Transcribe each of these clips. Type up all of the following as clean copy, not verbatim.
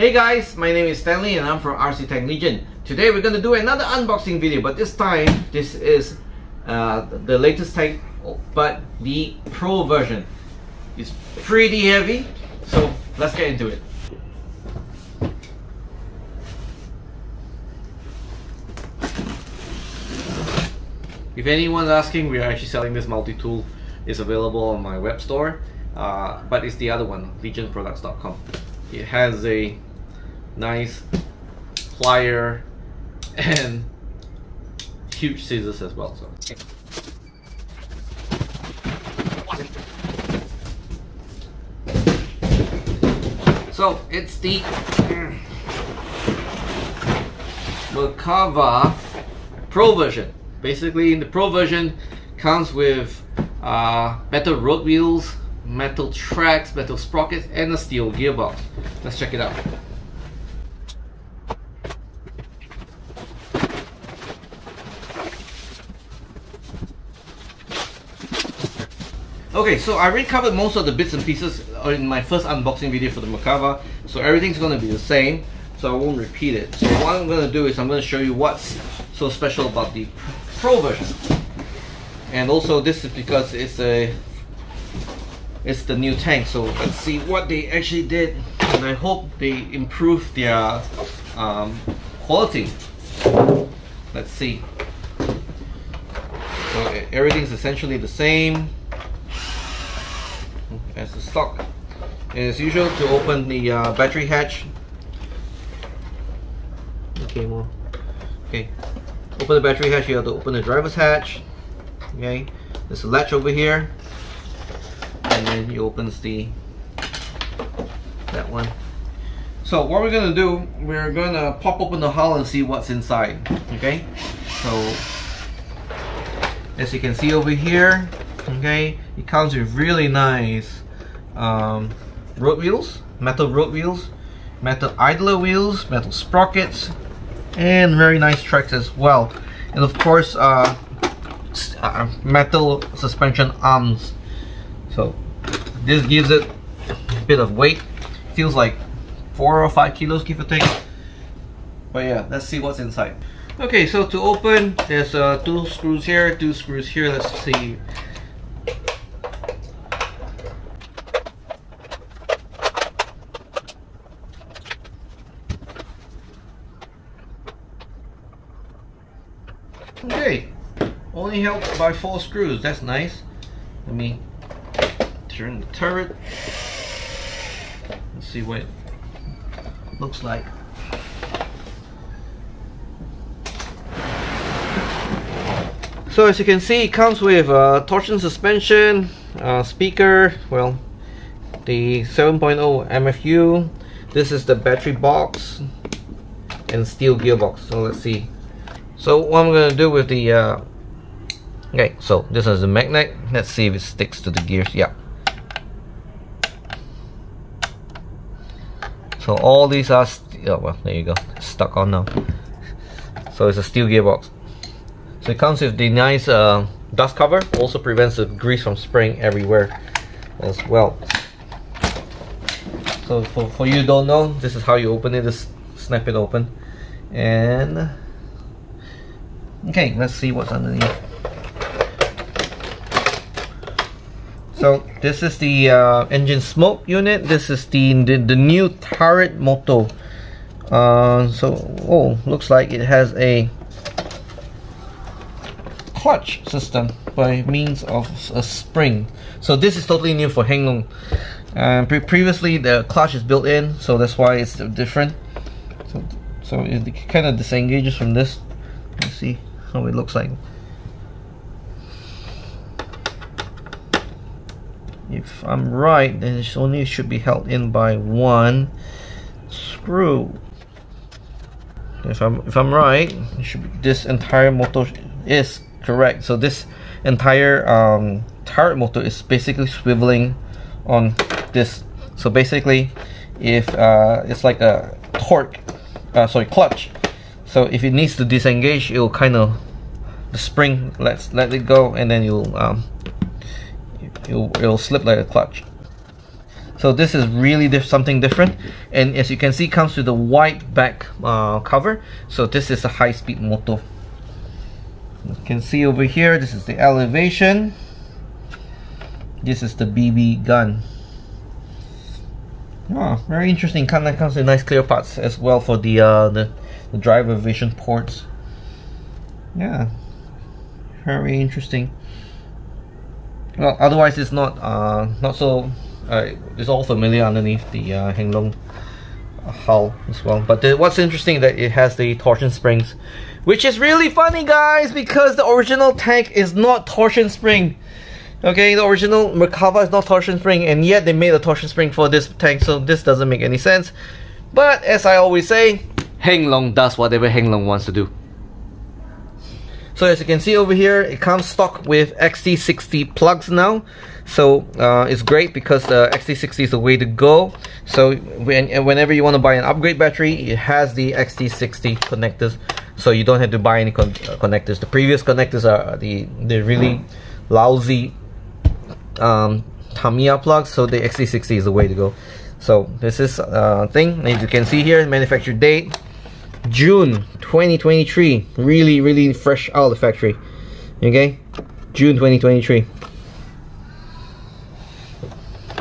Hey guys, my name is Stanley and I'm from RC Tech Legion. Today we're going to do another unboxing video, but this time this is the latest tank, but the Pro version. It's pretty heavy, so let's get into it. If anyone's asking, we are actually selling this multi-tool. It's available on my web store, but it's the other one, legionproducts.com. It has a nice plier and huge scissors as well. So it's the Merkava Pro version. Basically, in the Pro version, comes with metal road wheels, metal tracks, metal sprockets, and a steel gearbox. Let's check it out. Okay, so I already covered most of the bits and pieces in my first unboxing video for the Merkava, so everything's going to be the same, so I won't repeat it. So what I'm going to do is I'm going to show you what's so special about the Pro version. And also this is because it's the new tank, so let's see what they actually did, and I hope they improved their quality. Let's see. So everything's essentially the same as the stock. As usual, to open the battery hatch. Okay, open the battery hatch, you have to open the driver's hatch. Okay, there's a latch over here, and then you open that one. So what we're gonna do, we're gonna pop open the hull and see what's inside. Okay, so as you can see over here, okay, it comes with really nice road wheels, metal idler wheels, metal sprockets, and very nice tracks as well, and of course metal suspension arms. So this gives it a bit of weight. Feels like 4 or 5 kilos, give or take. But yeah, let's see what's inside. Okay, so to open, there's 2 screws here, 2 screws here. Let's see. Okay, only held by 4 screws. That's nice. Let me turn the turret. Let's see what it looks like. So as you can see, it comes with torsion suspension, speaker, well, the 7.0 MFU. This is the battery box and steel gearbox. So let's see. So what I'm gonna do with the okay, so this is the magnet. Let's see if it sticks to the gears. Yeah. So all these are oh, well, there you go, it's stuck on now. So it's a steel gearbox. So it comes with the nice dust cover. Also prevents the grease from spraying everywhere as well. So for you who don't know, this is how you open it. Just snap it open, and okay, let's see what's underneath. So this is the engine smoke unit. This is the new turret motor. Looks like it has a clutch system by means of a spring. So this is totally new for Heng. Previously the clutch is built in, so that's why it's different. So it kind of disengages from this. Let's see how it looks like. If I'm right, then it only should be held in by 1 screw. If I'm right, it should be, this entire motor is correct. So this entire turret motor is basically swiveling on this. So basically, if it's like a clutch. So if it needs to disengage, it'll kind of, the spring let it go, and then it'll slip like a clutch. So this is really something different, and as you can see, comes with a white back cover. So this is a high-speed moto. You can see over here, this is the elevation. This is the BB gun. Oh, very interesting. Kind of comes with nice clear parts as well for the driver vision ports. Yeah, very interesting. Well, otherwise it's not so. It's all familiar underneath the Heng hull as well. But what's interesting that it has the torsion springs, which is really funny, guys, because the original tank is not torsion spring. Okay, the original Merkava is not torsion spring, and yet they made a torsion spring for this tank, so this doesn't make any sense. But as I always say, Heng does whatever Heng wants to do. So as you can see over here, it comes stock with XT60 plugs now. So it's great because the XT60 is the way to go. So whenever you want to buy an upgrade battery, it has the XT60 connectors, so you don't have to buy any connectors. The previous connectors are the really lousy Tamiya plugs, so the XT60 is the way to go. So this is thing, as you can see here, manufacture date June 2023. Really fresh out of the factory. Okay, June 2023.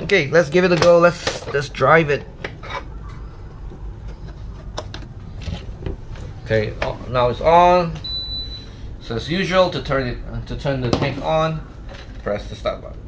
Okay, let's give it a go. Let's drive it. Okay, now it's on. So as usual, to turn the tank on, press the start button.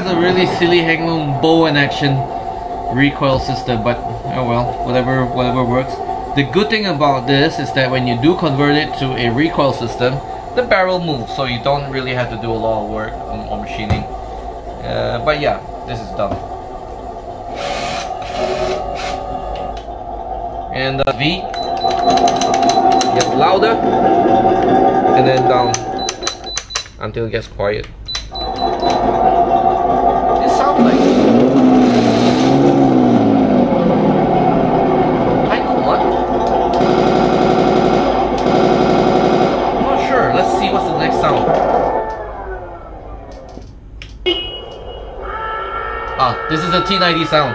A really silly Heng bow and action recoil system, but oh well, whatever works. The good thing about this is that when you do convert it to a recoil system, the barrel moves, so you don't really have to do a lot of work on machining. But yeah, this is done. And V gets louder and then down until it gets quiet. This is a T90 sound.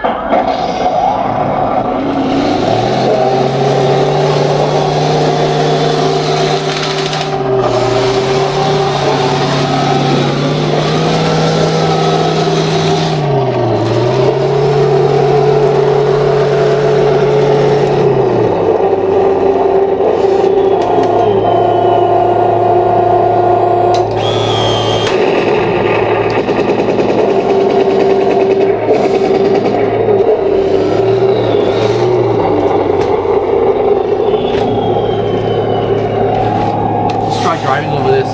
Driving over this.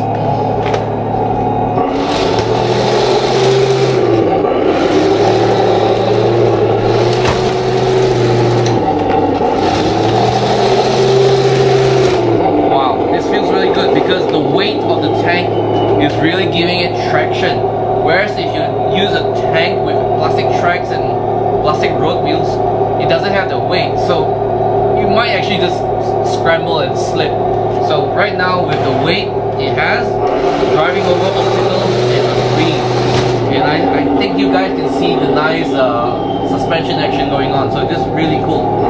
Wow, this feels really good because the weight of the tank is really giving it traction. Whereas if you use a tank with plastic tracks and plastic road wheels, it doesn't have the weight, so you might actually just scramble and slip. So right now, with the weight it has, driving over obstacles is a breeze. And I think you guys can see the nice suspension action going on. So this is really cool.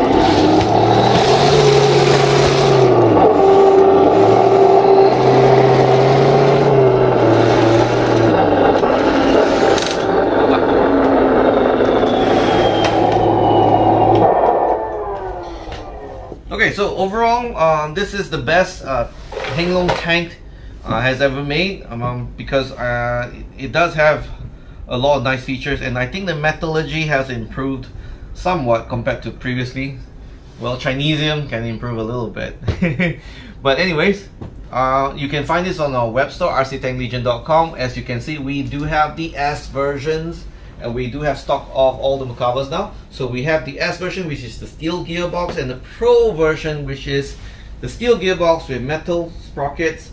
Okay, so overall, this is the best Heng tank has ever made, because it does have a lot of nice features, and I think the metallurgy has improved somewhat compared to previously. Well, Chinesium can improve a little bit. But anyways, you can find this on our web store, rctanklegion.com. As you can see, we do have the S versions, and we do have stock of all the Merkavas now. So we have the S version, which is the steel gearbox, and the Pro version, which is the steel gearbox with metal sprockets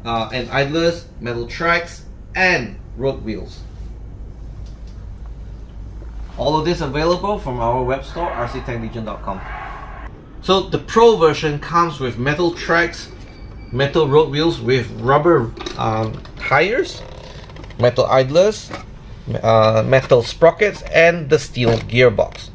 and idlers, metal tracks, and road wheels. All of this available from our web store, rctanklegion.com. So the Pro version comes with metal tracks, metal road wheels with rubber tires, metal idlers, metal sprockets, and the steel gearbox.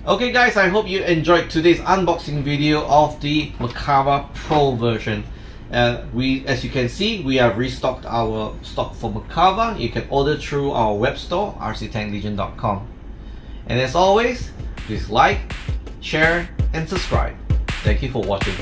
Okay guys, I hope you enjoyed today's unboxing video of the Merkava Pro version. As you can see, we have restocked our stock for Merkava. You can order through our web store, rctanklegion.com. And as always, please like, share, and subscribe. Thank you for watching.